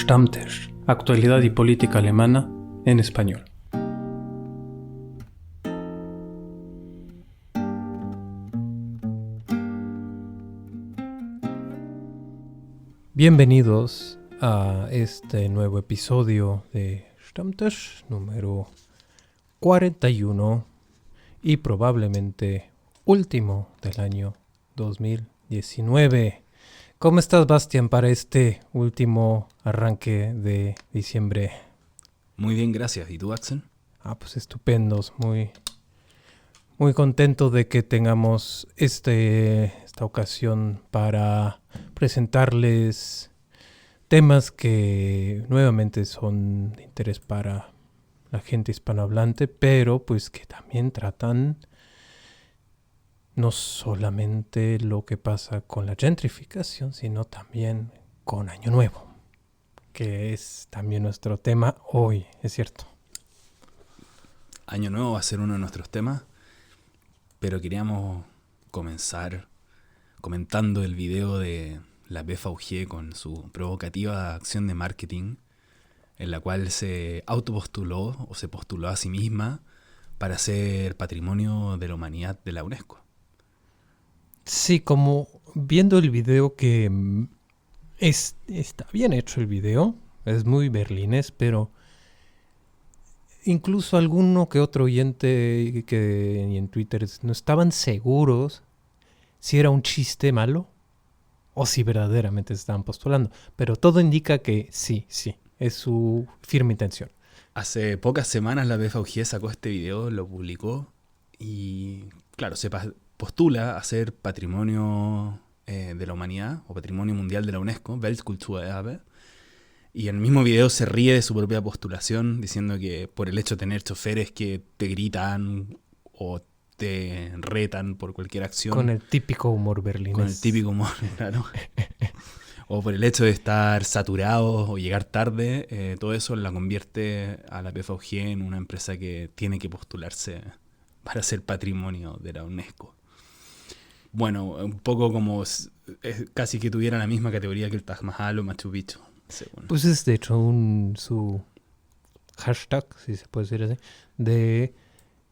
Stammtisch, actualidad y política alemana en español. Bienvenidos a este nuevo episodio de Stammtisch número 41 y probablemente último del año 2019. ¿Cómo estás, Bastian, para este último arranque de diciembre? Muy bien, gracias. ¿Y tú, Axel? Pues estupendos. Muy contento de que tengamos esta ocasión para presentarles temas que nuevamente son de interés para la gente hispanohablante, pero pues que también tratan no solamente lo que pasa con la gentrificación, sino también con Año Nuevo, que es también nuestro tema hoy, ¿es cierto? Año Nuevo va a ser uno de nuestros temas, pero queríamos comenzar comentando el video de la BVG con su provocativa acción de marketing, en la cual se autopostuló o se postuló a sí misma para ser Patrimonio de la Humanidad de la UNESCO. Sí, como viendo el video que está bien hecho el video, es muy berlinés, pero incluso alguno que otro oyente que en Twitter no estaban seguros si era un chiste malo o si verdaderamente se estaban postulando. Pero todo indica que sí, es su firme intención. Hace pocas semanas la BVG sacó este video, lo publicó y claro, se postula a ser Patrimonio de la Humanidad o Patrimonio Mundial de la UNESCO, Weltkulturerbe, y en el mismo video se ríe de su propia postulación diciendo que por el hecho de tener choferes que te gritan o te retan por cualquier acción. Con el típico humor berlinés. Con el típico humor, claro. O por el hecho de estar saturados o llegar tarde, todo eso la convierte a la BVG en una empresa que tiene que postularse para ser patrimonio de la UNESCO. Bueno, un poco como casi que tuviera la misma categoría que el Taj Mahal o Machu Picchu. Según. Pues es de hecho su hashtag, si se puede decir así, de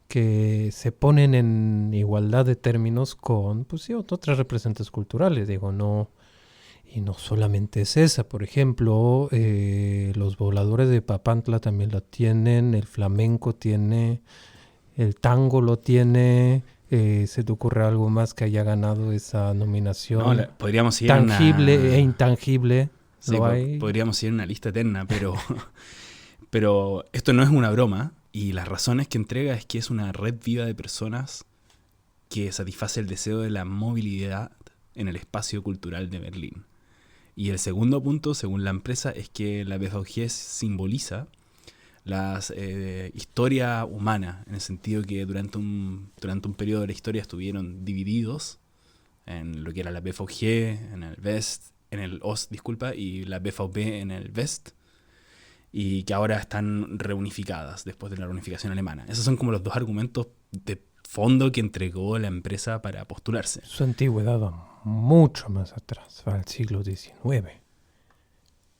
que se ponen en igualdad de términos con pues sí, otras representantes culturales, digo, no. Y no solamente es esa, por ejemplo, los voladores de Papantla también la tienen, el flamenco tiene, el tango lo tiene. ¿Se te ocurre algo más que haya ganado esa nominación? No, podríamos ir tangible e intangible. Sí, podríamos ir en una lista eterna, pero esto no es una broma y las razones que entrega es que es una red viva de personas que satisface el deseo de la movilidad en el espacio cultural de Berlín. Y el segundo punto, según la empresa, es que la BVG simboliza la historia humana, en el sentido que durante un periodo de la historia estuvieron divididos en lo que era la BVG, en el Ost, y la BVB en el West, y que ahora están reunificadas después de la reunificación alemana. Esos son como los dos argumentos de fondo que entregó la empresa para postularse. Su antigüedad va mucho más atrás, va al siglo XIX,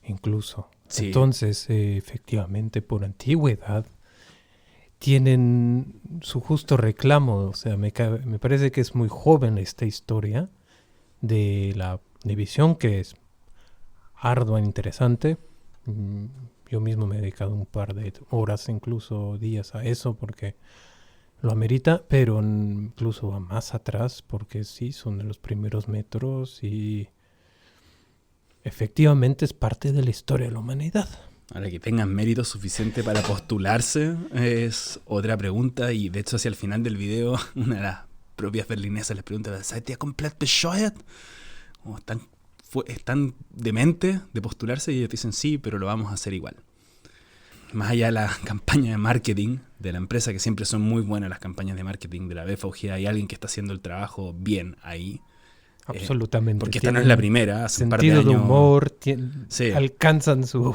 incluso. Sí. Entonces, efectivamente, por antigüedad, tienen su justo reclamo. O sea, me parece que es muy joven esta historia de la división, que es ardua e interesante. Yo mismo me he dedicado un par de horas, incluso días a eso, porque lo amerita, pero incluso va más atrás, porque sí, son de los primeros metros y efectivamente es parte de la historia de la humanidad. Ahora, que tengan mérito suficiente para postularse es otra pregunta, y de hecho hacia el final del video una de las propias berlinesas les pregunta: ¿Seid ihr komplett bescheuert? ¿O están dementes de postularse? Y ellos dicen sí, pero lo vamos a hacer igual. Más allá de la campaña de marketing de la empresa, que siempre son muy buenas las campañas de marketing de la BVG, hay alguien que está haciendo el trabajo bien ahí. Absolutamente. Porque esta no es la primera. Hace un par de sentido años, de humor, sí. Alcanzan su...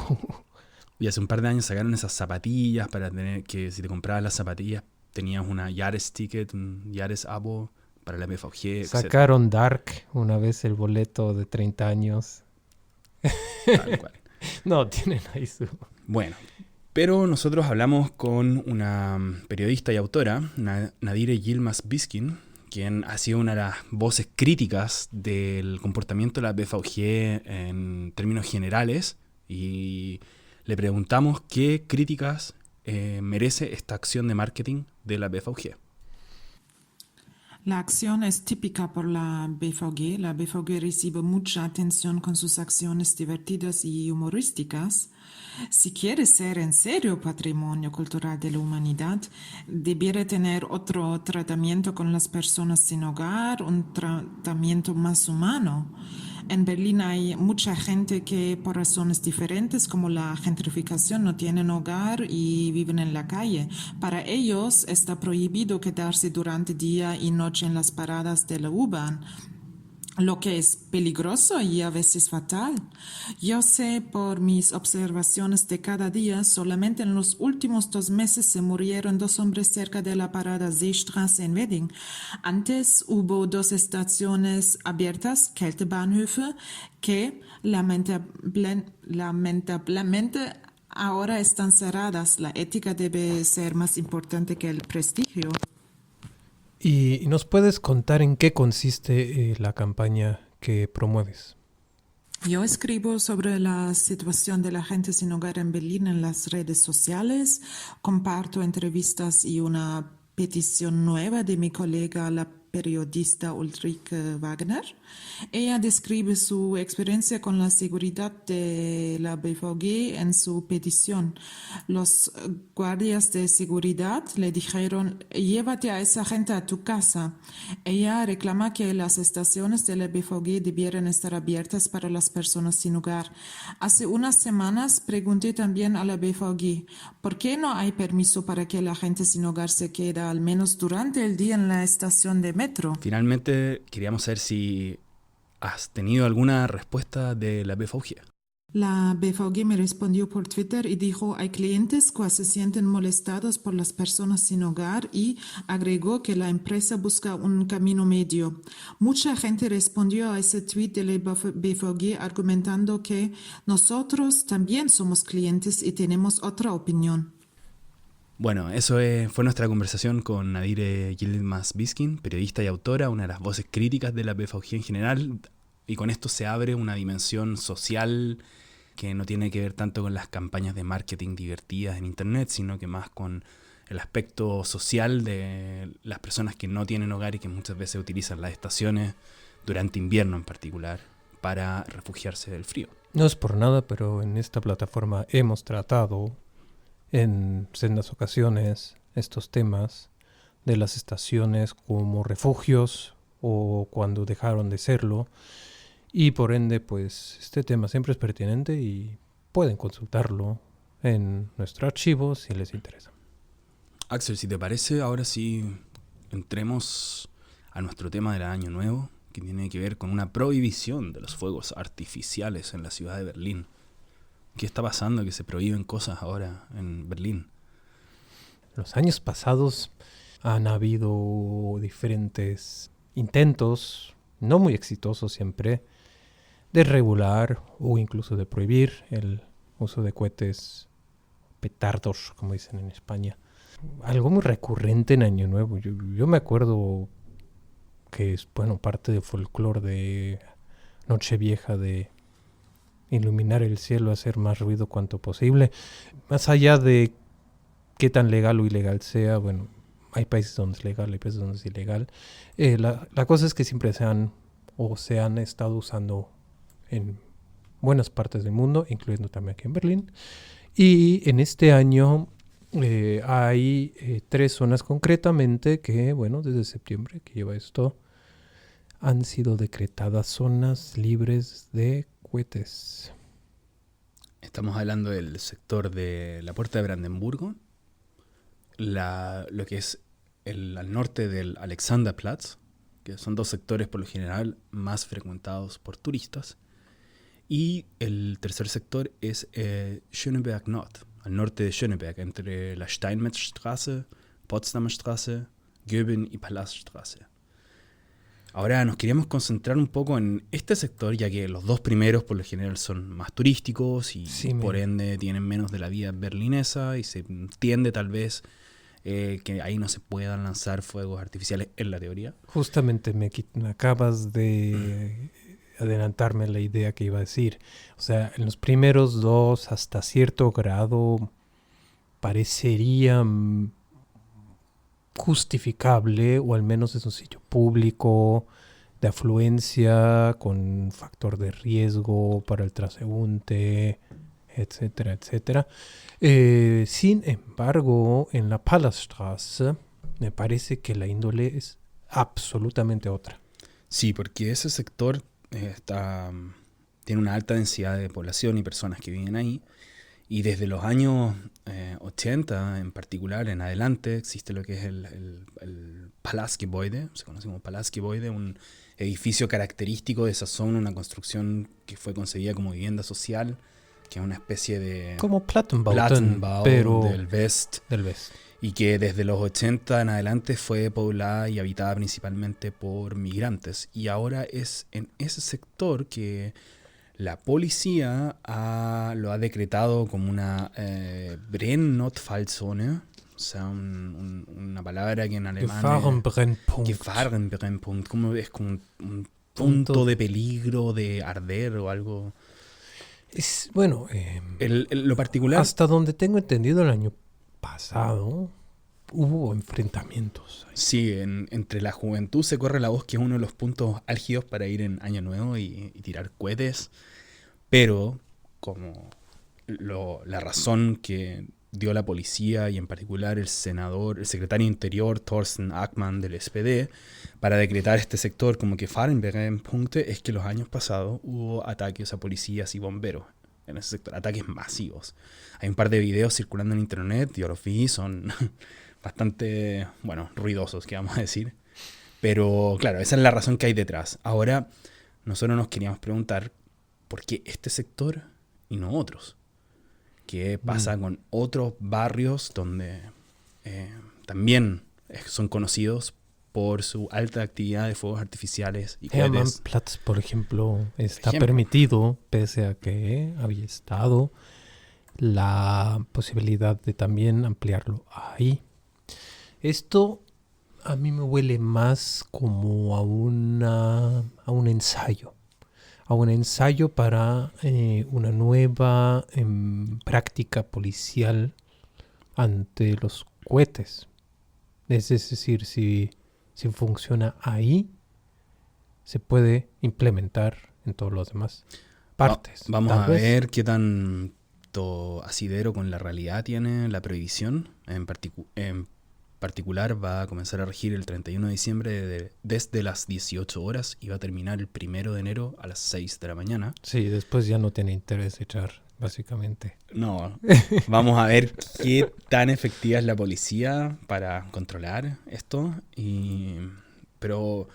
Y hace un par de años sacaron esas zapatillas para tener que, si te comprabas las zapatillas, tenías una Jahresticket, un Jahresabo para la BVG. Sacaron Dark una vez el boleto de 30 años. Tal cual. No, tienen ahí su... Bueno, pero nosotros hablamos con una periodista y autora, Nadire Yilmaz Biskin, quien ha sido una de las voces críticas del comportamiento de la BVG en términos generales, y le preguntamos qué críticas merece esta acción de marketing de la BVG. La acción es típica por la BVG. La BVG recibe mucha atención con sus acciones divertidas y humorísticas. Si quiere ser en serio patrimonio cultural de la humanidad, debiera tener otro tratamiento con las personas sin hogar, un tratamiento más humano. En Berlín hay mucha gente que por razones diferentes como la gentrificación no tienen hogar y viven en la calle. Para ellos está prohibido quedarse durante día y noche en las paradas de la U-Bahn, lo que es peligroso y a veces fatal. Yo sé por mis observaciones de cada día, solamente en los últimos 2 meses se murieron 2 hombres cerca de la parada Seestraße en Wedding. Antes hubo 2 estaciones abiertas, Kältebahnhöfe, que lamentablemente ahora están cerradas. La ética debe ser más importante que el prestigio. ¿Y nos puedes contar en qué consiste la campaña que promueves? Yo escribo sobre la situación de la gente sin hogar en Berlín en las redes sociales, comparto entrevistas y una petición nueva de mi colega, la periodista Ulrike Wagner. Ella describe su experiencia con la seguridad de la BVG en su petición. Los guardias de seguridad le dijeron: llévate a esa gente a tu casa. Ella reclama que las estaciones de la BVG debieran estar abiertas para las personas sin hogar. Hace unas semanas pregunté también a la BVG: ¿por qué no hay permiso para que la gente sin hogar se quede al menos durante el día en la estación de metro? Finalmente, queríamos saber si has tenido alguna respuesta de la BVG. La BVG me respondió por Twitter y dijo: hay clientes que se sienten molestados por las personas sin hogar, y agregó que la empresa busca un camino medio. Mucha gente respondió a ese tweet de la BVG argumentando que nosotros también somos clientes y tenemos otra opinión. Bueno, eso fue nuestra conversación con Nadire Yilmaz Biskin, periodista y autora, una de las voces críticas de la BVG en general, y con esto se abre una dimensión social que no tiene que ver tanto con las campañas de marketing divertidas en internet, sino que más con el aspecto social de las personas que no tienen hogar y que muchas veces utilizan las estaciones durante invierno en particular para refugiarse del frío. No es por nada, pero en esta plataforma hemos tratado en sendas ocasiones estos temas de las estaciones como refugios o cuando dejaron de serlo, y por ende pues este tema siempre es pertinente y pueden consultarlo en nuestro archivo si les interesa. Axel, si te parece, ahora sí entremos a nuestro tema del año nuevo, que tiene que ver con una prohibición de los fuegos artificiales en la ciudad de Berlín. ¿Qué está pasando que se prohíben cosas ahora en Berlín? Los años pasados han habido diferentes intentos, no muy exitosos siempre, de regular o incluso de prohibir el uso de cohetes, petardos, como dicen en España. Algo muy recurrente en Año Nuevo. Yo me acuerdo que es, bueno, parte del folclore de Nochevieja, de iluminar el cielo, hacer más ruido cuanto posible. Más allá de qué tan legal o ilegal sea, bueno, hay países donde es legal, hay países donde es ilegal. La cosa es que siempre se han estado usando en buenas partes del mundo, incluyendo también aquí en Berlín. Y en este año hay 3 zonas concretamente que, bueno, desde septiembre que lleva esto, han sido decretadas zonas libres de cohetes. Estamos hablando del sector de la Puerta de Brandenburgo, lo que es al norte del Alexanderplatz, que son 2 sectores por lo general más frecuentados por turistas, y el tercer sector es Schöneberg Nord, al norte de Schöneberg, entre la Steinmetzstraße, Potsdamer Straße, Goeben y Palaststraße. Ahora nos queríamos concentrar un poco en este sector, ya que los dos primeros por lo general son más turísticos y Sí, por ende tienen menos de la vida berlinesa y se entiende tal vez que ahí no se puedan lanzar fuegos artificiales en la teoría. Justamente me acabas de adelantarme la idea que iba a decir. O sea, en los primeros dos, hasta cierto grado, parecería justificable, o al menos es un sitio público, de afluencia, con factor de riesgo para el transeúnte, etcétera, etcétera. Sin embargo, en la Palaststraße me parece que la índole es absolutamente otra. Sí, porque ese sector tiene una alta densidad de población y personas que viven ahí. Y desde los años 80 en particular, en adelante, existe lo que es el Palastgebäude, se conoce como Palastgebäude, un edificio característico de esa zona, una construcción que fue concebida como vivienda social, que es una especie de Como Plattenbauten, Plattenbau pero del West, del West. y que desde los 80 en adelante fue poblada y habitada principalmente por migrantes. Y ahora es en ese sector que la policía lo ha decretado como una Brennnotfallzone, o sea, una palabra que en alemán Gefahrenbrennpunkt. Gefahrenbrennpunkt, es como un punto de peligro, de arder o algo. Es, bueno, Lo particular... hasta donde tengo entendido, el año pasado hubo enfrentamientos. Sí, entre la juventud se corre la voz que es uno de los puntos álgidos para ir en Año Nuevo y tirar cohetes, pero como la razón que dio la policía y en particular el secretario interior Thorsten Ackmann del SPD para decretar este sector como que Gefahrenbrennpunkte es que los años pasados hubo ataques a policías y bomberos en ese sector, ataques masivos. Hay un par de videos circulando en internet, yo los vi, son bastante, bueno, ruidosos, que vamos a decir. Pero claro, esa es la razón que hay detrás. Ahora, nosotros nos queríamos preguntar por qué este sector y no otros. ¿Qué pasa con otros barrios donde también son conocidos por su alta actividad de fuegos artificiales y cohetes? Hermannplatz, por ejemplo, está permitido, pese a que había estado la posibilidad de también ampliarlo ahí. Esto a mí me huele más como a un ensayo. A un ensayo para una nueva práctica policial ante los cohetes. Es decir, si funciona ahí, se puede implementar en todos los demás partes. Vamos a ver qué tanto asidero con la realidad tiene la prohibición. En particular va a comenzar a regir el 31 de diciembre desde las 18 horas y va a terminar el 1 de enero a las 6 de la mañana. Sí, después ya no tiene interés echar, básicamente. No, vamos a ver qué tan efectiva es la policía para controlar esto. Pero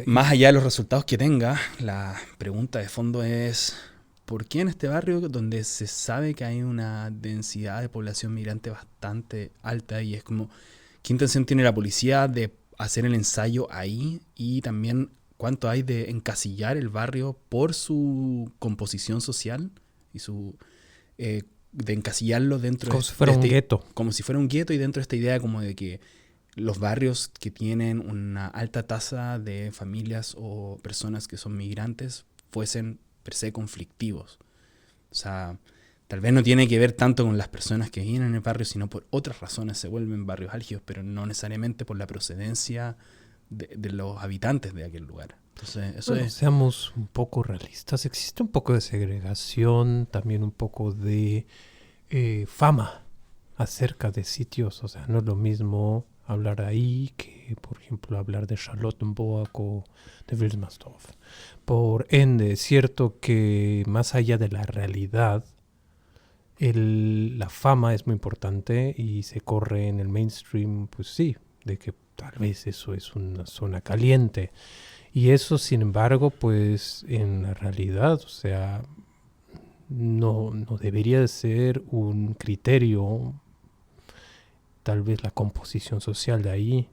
más allá de los resultados que tenga, la pregunta de fondo es: ¿por qué en este barrio donde se sabe que hay una densidad de población migrante bastante alta y es como, qué intención tiene la policía de hacer el ensayo ahí y también cuánto hay de encasillar el barrio por su composición social y de encasillarlo dentro como si fuera un gueto? Como si fuera un gueto y dentro de esta idea como de que los barrios que tienen una alta tasa de familias o personas que son migrantes fuesen per se conflictivos. O sea, tal vez no tiene que ver tanto con las personas que viven en el barrio, sino por otras razones se vuelven barrios álgidos, pero no necesariamente por la procedencia de los habitantes de aquel lugar. Entonces, eso es... Seamos un poco realistas. Existe un poco de segregación, también un poco de fama acerca de sitios. O sea, no es lo mismo hablar ahí que, por ejemplo, hablar de Charlottenburg o de Wilmersdorf. Por ende, es cierto que más allá de la realidad, la fama es muy importante y se corre en el mainstream, pues sí, de que tal vez eso es una zona caliente. Y eso, sin embargo, pues en la realidad, o sea, no debería de ser un criterio, tal vez la composición social de ahí,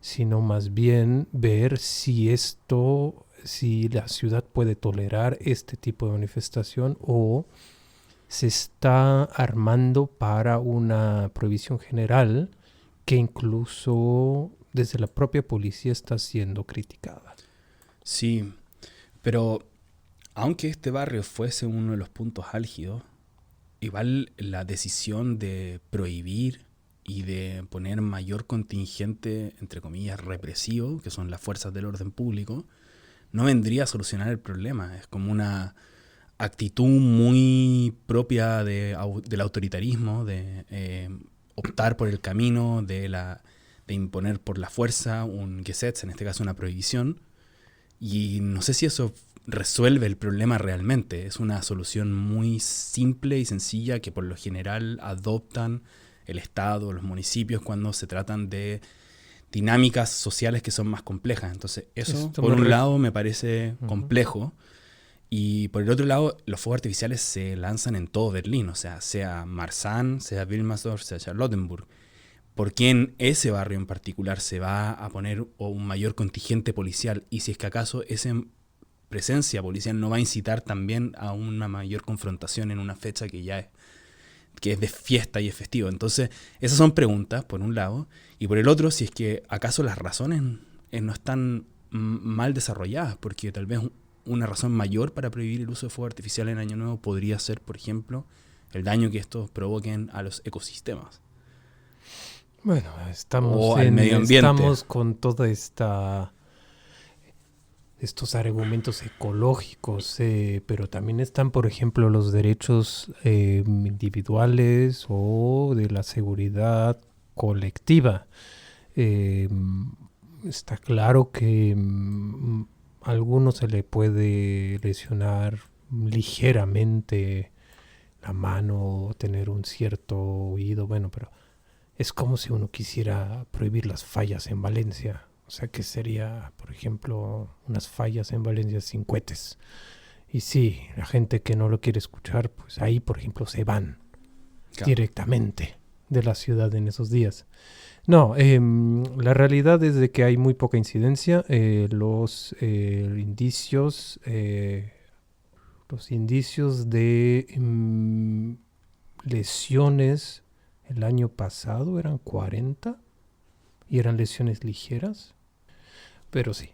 sino más bien ver si la ciudad puede tolerar este tipo de manifestación o se está armando para una prohibición general que incluso desde la propia policía está siendo criticada. Sí, pero aunque este barrio fuese uno de los puntos álgidos, igual la decisión de prohibir y de poner mayor contingente, entre comillas, represivo, que son las fuerzas del orden público, no vendría a solucionar el problema. Es como una actitud muy propia del autoritarismo, de optar por el camino, de imponer por la fuerza un Gesetz, en este caso una prohibición. Y no sé si eso resuelve el problema realmente. Es una solución muy simple y sencilla que por lo general adoptan el Estado, los municipios cuando se tratan de dinámicas sociales que son más complejas. Entonces eso, por un lado, me parece complejo. Y por el otro lado, los fuegos artificiales se lanzan en todo Berlín, o sea Marzahn, sea Wilmersdorf, sea Charlottenburg. ¿Por qué en ese barrio en particular se va a poner un mayor contingente policial? Y si es que acaso esa presencia policial no va a incitar también a una mayor confrontación en una fecha que es de fiesta y es festivo. Entonces, esas son preguntas, por un lado. Y por el otro, si es que acaso las razones no están mal desarrolladas, porque tal vez una razón mayor para prohibir el uso de fuego artificial en Año Nuevo podría ser, por ejemplo, el daño que estos provoquen a los ecosistemas. Bueno, al medio ambiente. Estamos con toda estos argumentos ecológicos, pero también están, por ejemplo, los derechos individuales o de la seguridad colectiva. Está claro que a algunos se le puede lesionar ligeramente la mano o tener un cierto oído, bueno, pero es como si uno quisiera prohibir las fallas en Valencia. O sea, que sería, por ejemplo, unas fallas en Valencia sin cohetes. Y sí, la gente que no lo quiere escuchar, pues ahí, por ejemplo, se van directamente de la ciudad en esos días. No, la realidad es de que hay muy poca incidencia. Los indicios de lesiones el año pasado eran 40 y eran lesiones ligeras, pero sí.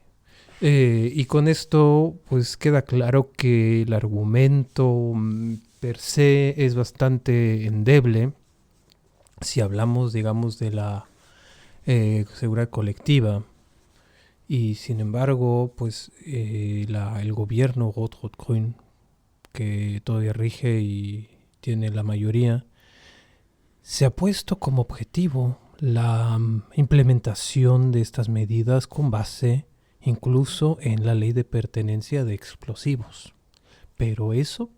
Y con esto pues queda claro que el argumento per se es bastante endeble si hablamos, digamos, de la seguridad colectiva. Y sin embargo, pues el gobierno Rot-Rot-Grün, que todavía rige y tiene la mayoría, se ha puesto como objetivo la implementación de estas medidas con base incluso en la ley de pertenencia de explosivos. Pero eso,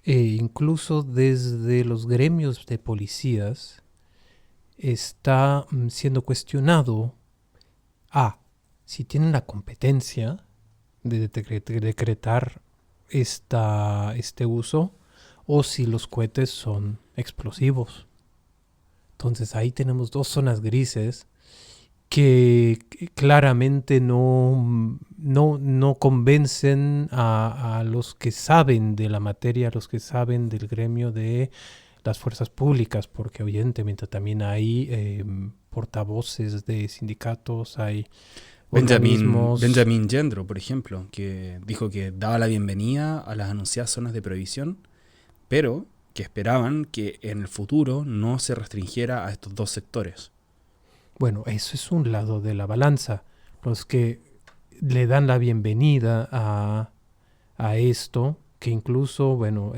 incluso desde los gremios de policías, está siendo cuestionado si tienen la competencia de decretar este uso o si los cohetes son explosivos. Entonces ahí tenemos dos zonas grises que claramente no convencen a los que saben de la materia, a los que saben del gremio de las fuerzas públicas, porque evidentemente también hay portavoces de sindicatos, hay Benjamin Gendro, por ejemplo, que dijo que daba la bienvenida a las anunciadas zonas de prohibición, pero que esperaban que en el futuro no se restringiera a estos dos sectores. Bueno, eso es un lado de la balanza. Los que le dan la bienvenida a esto, que incluso, bueno,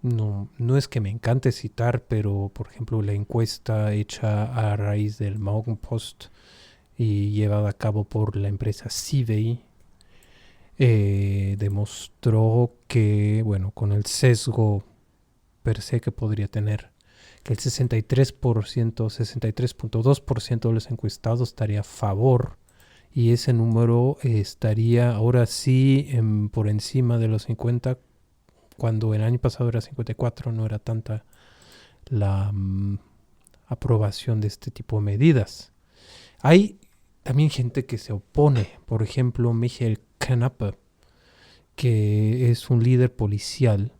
no es que me encante citar, pero por ejemplo la encuesta hecha a raíz del Morgenpost y llevada a cabo por la empresa Civey, demostró que, bueno, con el sesgo per se que podría tener, que el 63.2% de los encuestados estaría a favor, y ese número estaría ahora sí por encima de los 50, cuando el año pasado era 54, no era tanta la aprobación de este tipo de medidas. Hay también gente que se opone, por ejemplo, Michael Knappe, que es un líder policial,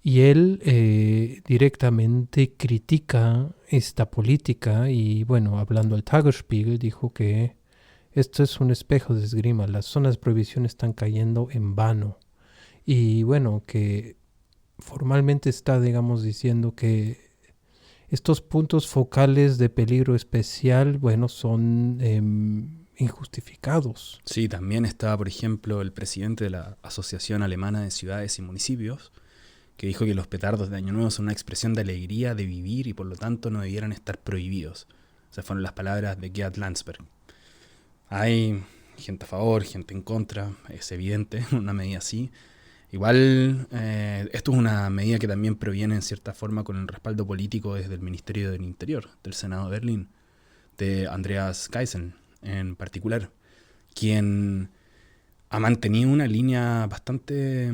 y él directamente critica esta política y, bueno, hablando al Tagesspiegel, dijo que esto es un espejo de esgrima, las zonas de prohibición están cayendo en vano. Y, bueno, que formalmente está, digamos, diciendo que estos puntos focales de peligro especial, bueno, son injustificados. Sí, también está, por ejemplo, el presidente de la Asociación Alemana de Ciudades y Municipios, que dijo que los petardos de Año Nuevo son una expresión de alegría, de vivir, y por lo tanto no debieran estar prohibidos. Esas fueron las palabras de Gerd Landsberg. Hay gente a favor, gente en contra, es evidente, una medida así. Igual, esto es una medida que también proviene en cierta forma con el respaldo político desde el Ministerio del Interior, del Senado de Berlín, de Andreas Geisel en particular, quien ha mantenido una línea bastante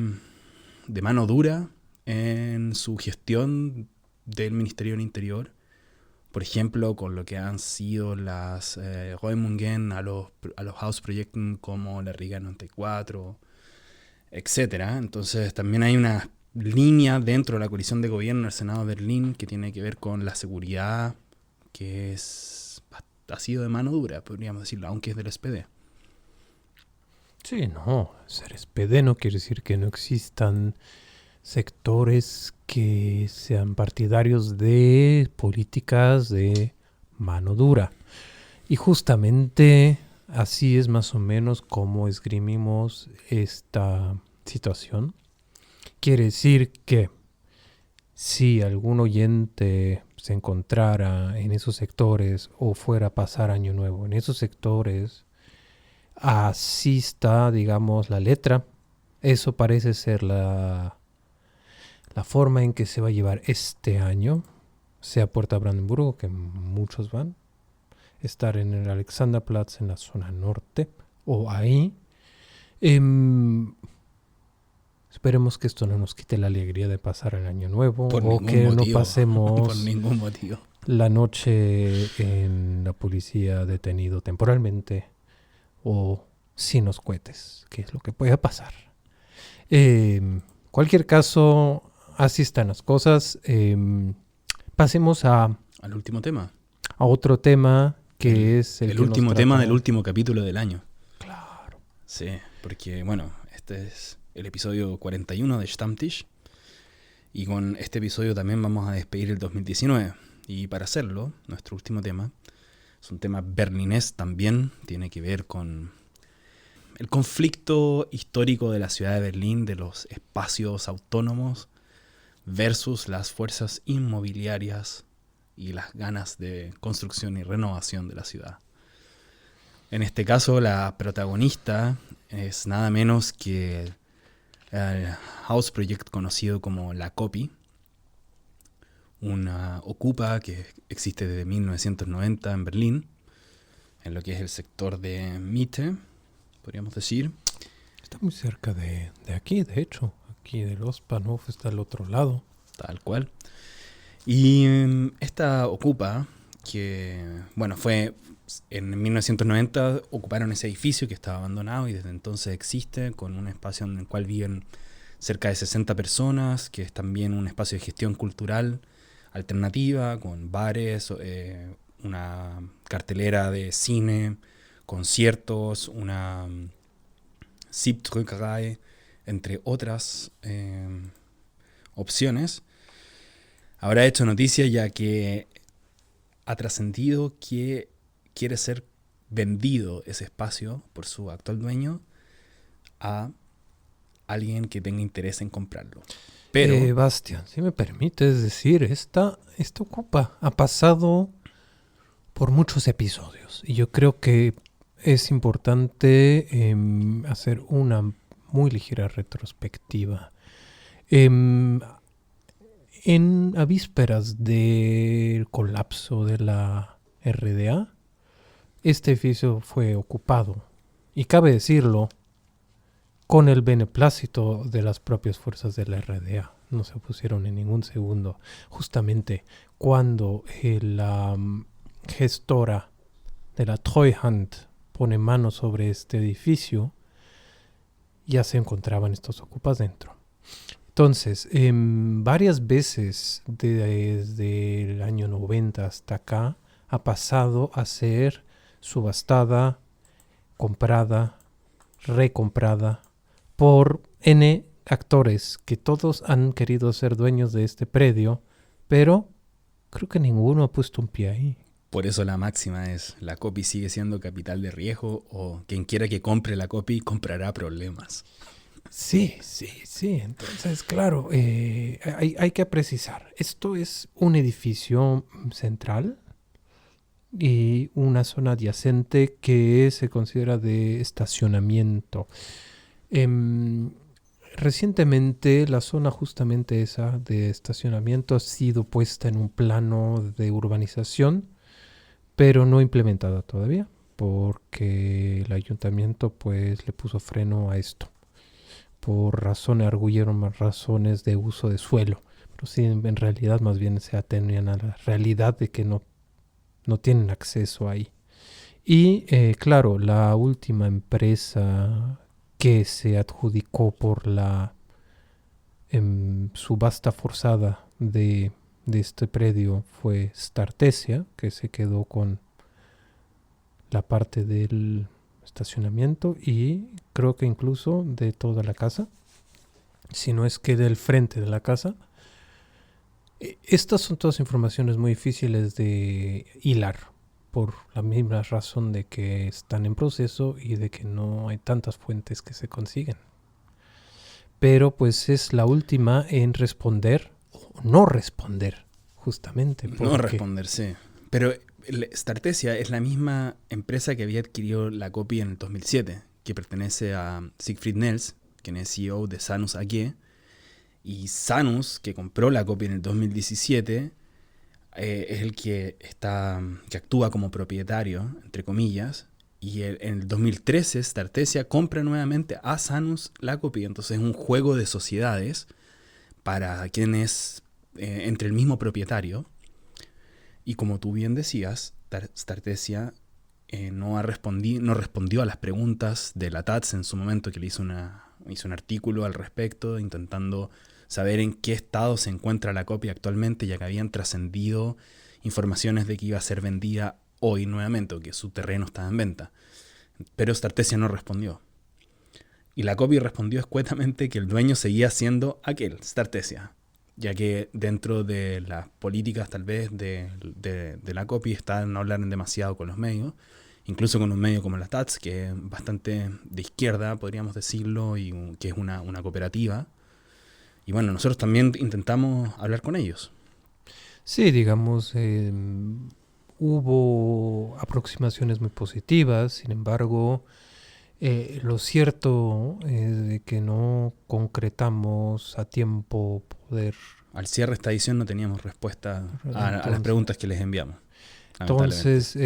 de mano dura en su gestión del Ministerio del Interior, por ejemplo, con lo que han sido las Räumungen a los Hausprojekten como la Riga 94, etcétera. Entonces también hay una línea dentro de la coalición de gobierno del Senado de Berlín que tiene que ver con la seguridad, que ha sido de mano dura, podríamos decirlo, aunque es del SPD. Sí, no, ser SPD no quiere decir que no existan sectores que sean partidarios de políticas de mano dura. Y justamente así es más o menos como esgrimimos esta situación. Quiere decir que si algún oyente se encontrara en esos sectores o fuera a pasar Año Nuevo en esos sectores, así está, digamos, la letra. Eso parece ser la forma en que se va a llevar este año, sea Puerta Brandenburgo, que muchos van, estar en el Alexanderplatz en la zona norte, o ahí. Esperemos que esto no nos quite la alegría de pasar el año nuevo, o que no pasemos por ningún motivo la noche en la policía detenido temporalmente o sin los cohetes, que es lo que puede pasar. Cualquier caso, así están las cosas. Pasemos al último tema. A otro tema que es el último tema del último capítulo del año. Claro. Sí, porque bueno, este es el episodio 41 de Stammtisch. Y con este episodio también vamos a despedir el 2019. Y para hacerlo, nuestro último tema es un tema berlinés también. Tiene que ver con el conflicto histórico de la ciudad de Berlín, de los espacios autónomos versus las fuerzas inmobiliarias y las ganas de construcción y renovación de la ciudad. En este caso, la protagonista es nada menos que el House Project conocido como la Copy, una ocupa que existe desde 1990 en Berlín, en lo que es el sector de Mitte, podríamos decir. Está muy cerca de aquí, de hecho. Aquí del Ostbahnhof está al otro lado. Tal cual. Y esta ocupa, que bueno, fue en 1990, ocuparon ese edificio que estaba abandonado y desde entonces existe, con un espacio en el cual viven cerca de 60 personas, que es también un espacio de gestión cultural alternativa, con bares, una cartelera de cine, conciertos, una Siebdrückerei, entre otras opciones. Habrá hecho noticia ya que ha trascendido que quiere ser vendido ese espacio por su actual dueño a alguien que tenga interés en comprarlo. Pero Bastián, si me permites decir, esta ocupa ha pasado por muchos episodios y yo creo que es importante hacer una muy ligera retrospectiva. A vísperas del colapso de la RDA, este edificio fue ocupado, y cabe decirlo, con el beneplácito de las propias fuerzas de la RDA. No se opusieron en ningún segundo. Justamente cuando la gestora de la Treuhand pone mano sobre este edificio, ya se encontraban estos ocupas dentro. Entonces, varias veces desde el año 90 hasta acá ha pasado a ser subastada, comprada, recomprada por N actores que todos han querido ser dueños de este predio, pero creo que ninguno ha puesto un pie ahí. Por eso la máxima es, la copy sigue siendo capital de riesgo, o quien quiera que compre la copy comprará problemas. Sí. Entonces, claro, hay que precisar. Esto es un edificio central y una zona adyacente que se considera de estacionamiento. Recientemente la zona justamente esa de estacionamiento ha sido puesta en un plano de urbanización, pero no implementada todavía, porque el ayuntamiento pues le puso freno a esto. Por razones, arguyeron más razones de uso de suelo, pero sí, en realidad más bien se atenían a la realidad de que no tienen acceso ahí. Y claro, la última empresa que se adjudicó por la subasta forzada de este predio fue Startesia, que se quedó con la parte del estacionamiento y creo que incluso de toda la casa, si no es que del frente de la casa. Estas son todas informaciones muy difíciles de hilar por la misma razón de que están en proceso y de que no hay tantas fuentes que se consiguen. Pero pues es la última en responder o no responder, justamente. No responder, sí. Pero Startesia es la misma empresa que había adquirido la copy en el 2007, que pertenece a Siegfried Nels, quien es CEO de Sanus AG. Y Sanus, que compró la copy en el 2017, es el que actúa como propietario, entre comillas. Y en el 2013 Startesia compra nuevamente a Sanus la copy. Entonces es un juego de sociedades para quien es entre el mismo propietario. Y como tú bien decías, Startesia no respondió a las preguntas de la TATS en su momento, que le hizo un artículo al respecto, intentando saber en qué estado se encuentra la copia actualmente, ya que habían trascendido informaciones de que iba a ser vendida hoy nuevamente, o que su terreno estaba en venta. Pero Startesia no respondió. Y la copy respondió escuetamente que el dueño seguía siendo aquel, Startesia, ya que dentro de las políticas tal vez de la copy está no hablar demasiado con los medios, incluso con un medio como la TATS, que es bastante de izquierda, podríamos decirlo, y que es una cooperativa. Y bueno, nosotros también intentamos hablar con ellos. Sí, digamos, hubo aproximaciones muy positivas, sin embargo, lo cierto es de que no concretamos a tiempo poder. Al cierre de esta edición no teníamos respuesta a las preguntas que les enviamos. Entonces,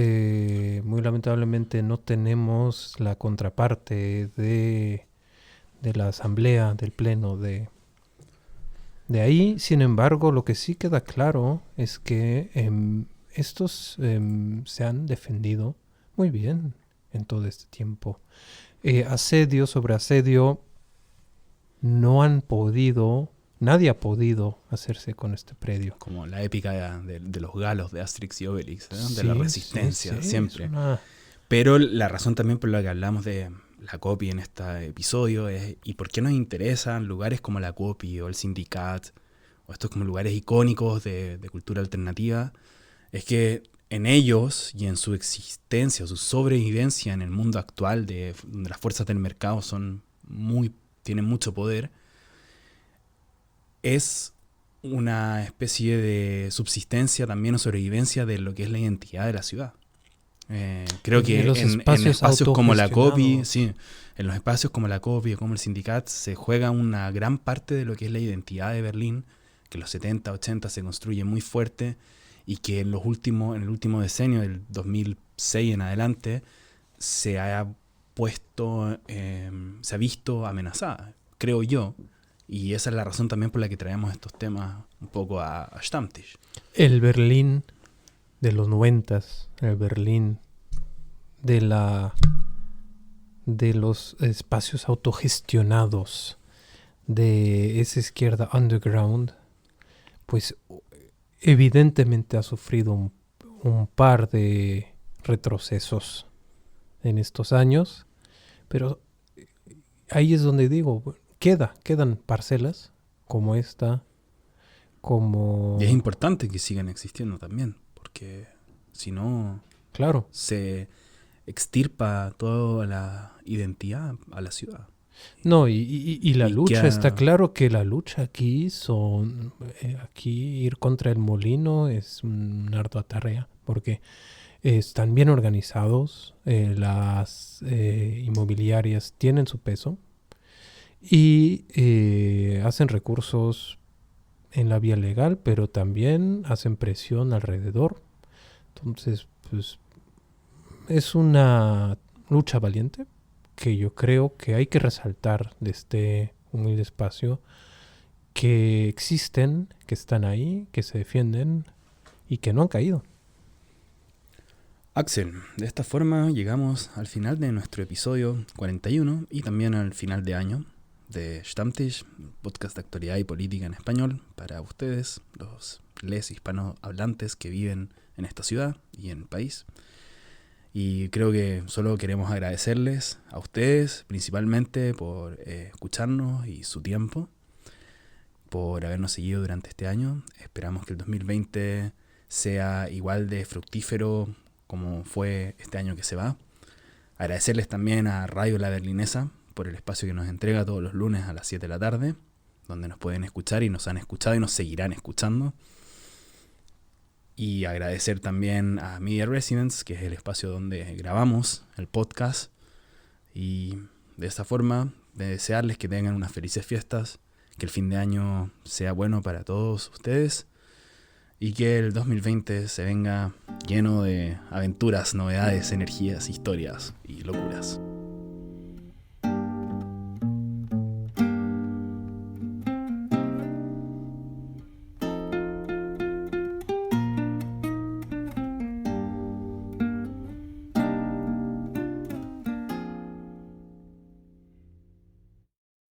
muy lamentablemente no tenemos la contraparte de la asamblea, del pleno de ahí. Sin embargo, lo que sí queda claro es que estos se han defendido muy bien en todo este tiempo. Asedio sobre asedio, nadie ha podido hacerse con este predio. Como la épica de los galos de Asterix y Obelix, ¿eh? De la resistencia, siempre. Pero la razón también por la que hablamos de la copy en este episodio es, ¿y por qué nos interesan lugares como la copy o el Sindicat, o estos como lugares icónicos de cultura alternativa? Es que en ellos y en su existencia, su sobrevivencia en el mundo actual, donde las fuerzas del mercado tienen mucho poder, es una especie de subsistencia también o sobrevivencia de lo que es la identidad de la ciudad. Creo que en espacios como la copy, sí, en los espacios como la copy o como el Sindicat se juega una gran parte de lo que es la identidad de Berlín, que en los 70, 80 se construye muy fuerte y que en el último decenio, del 2006 en adelante, se ha visto amenazada, creo yo. Y esa es la razón también por la que traemos estos temas un poco a Stammtisch. El Berlín de los 90, el Berlín de los espacios autogestionados de esa izquierda underground, pues evidentemente ha sufrido un par de retrocesos en estos años, pero ahí es donde digo, quedan parcelas como esta, como... Y es importante que sigan existiendo también, porque si no, Claro. se extirpa toda la identidad a la ciudad. No, y la Y lucha, que está claro que la lucha aquí aquí ir contra el molino es una ardua tarea, porque están bien organizados, las inmobiliarias tienen su peso y hacen recursos en la vía legal, pero también hacen presión alrededor. Entonces, pues es una lucha valiente que yo creo que hay que resaltar de este humilde espacio, que existen, que están ahí, que se defienden y que no han caído. Axel, de esta forma llegamos al final de nuestro episodio 41 y también al final de año de Stammtisch, podcast de actualidad y política en español para ustedes, les hispanohablantes que viven en esta ciudad y en el país. Y creo que solo queremos agradecerles a ustedes principalmente por escucharnos y su tiempo, por habernos seguido durante este año. Esperamos que el 2020 sea igual de fructífero como fue este año que se va. Agradecerles también a Radio La Berlinesa por el espacio que nos entrega todos los lunes a las 7 de la tarde, donde nos pueden escuchar y nos han escuchado y nos seguirán escuchando. Y agradecer también a Media Residence, que es el espacio donde grabamos el podcast. Y de esta forma, de desearles que tengan unas felices fiestas, que el fin de año sea bueno para todos ustedes y que el 2020 se venga lleno de aventuras, novedades, energías, historias y locuras.